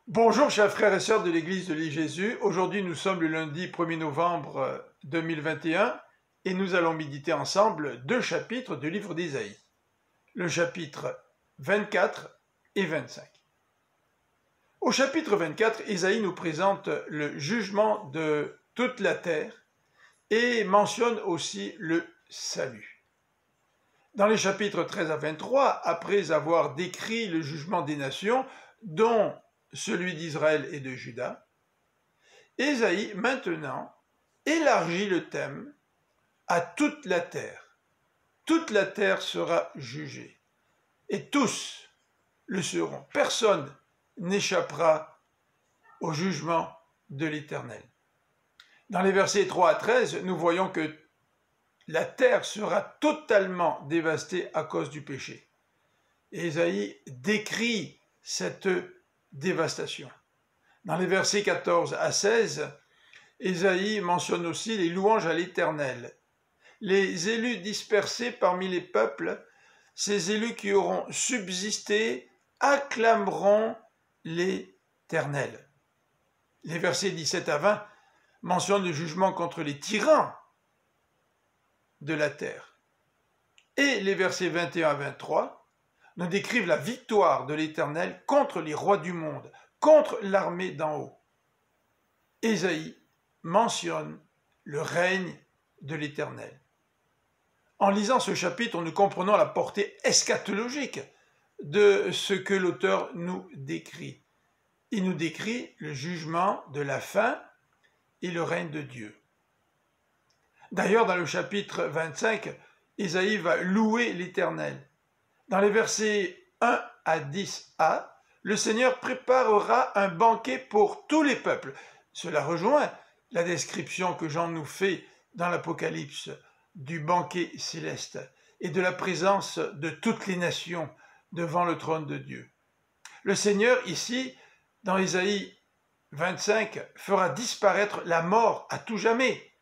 Bonjour chers frères et sœurs de l'église de l'île Jésus. Aujourd'hui nous sommes le lundi 1er novembre 2021 et nous allons méditer ensemble deux chapitres du livre d'Ésaïe. Le chapitre 24 et 25. Au chapitre 24, Ésaïe nous présente le jugement de toute la terre et mentionne aussi le salut. Dans les chapitres 13 à 23, après avoir décrit le jugement des nations, dont celui d'Israël et de Juda, Ésaïe maintenant élargit le thème à toute la terre. Toute la terre sera jugée et tous le seront. Personne n'échappera au jugement de l'Éternel. Dans les versets 3 à 13, nous voyons que la terre sera totalement dévastée à cause du péché. Ésaïe décrit cette dévastation. Dans les versets 14 à 16, Ésaïe mentionne aussi les louanges à l'Éternel. Les élus dispersés parmi les peuples, ces élus qui auront subsisté, acclameront l'Éternel. Les versets 17 à 20 mentionnent le jugement contre les tyrans de la terre. Et les versets 21 à 23 nous décrivent la victoire de l'Éternel contre les rois du monde, contre l'armée d'en haut. Ésaïe mentionne le règne de l'Éternel. En lisant ce chapitre, nous comprenons la portée eschatologique de ce que l'auteur nous décrit. Il nous décrit le jugement de la fin et le règne de Dieu. D'ailleurs, dans le chapitre 25, Ésaïe va louer l'Éternel. Dans les versets 1 à 10a, le Seigneur préparera un banquet pour tous les peuples. Cela rejoint la description que Jean nous fait dans l'Apocalypse du banquet céleste et de la présence de toutes les nations devant le trône de Dieu. Le Seigneur, ici, dans Ésaïe 25, fera disparaître la mort à tout jamais.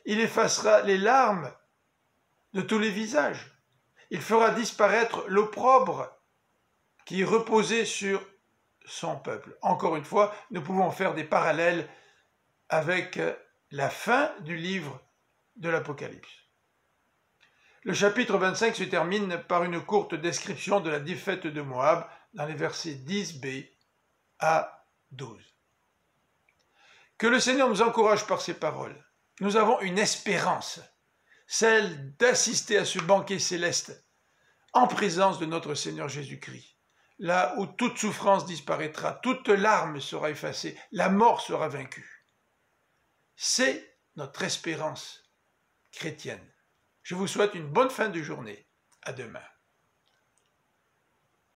Il effacera les larmes de tous les visages. Il fera disparaître l'opprobre qui reposait sur son peuple. Encore une fois, nous pouvons faire des parallèles avec la fin du livre de l'Apocalypse. Le chapitre 25 se termine par une courte description de la défaite de Moab dans les versets 10b à 12. Que le Seigneur nous encourage par ces paroles. Nous avons une espérance, celle d'assister à ce banquet céleste en présence de notre Seigneur Jésus-Christ, là où toute souffrance disparaîtra, toute larme sera effacée, la mort sera vaincue. C'est notre espérance chrétienne. Je vous souhaite une bonne fin de journée. À demain.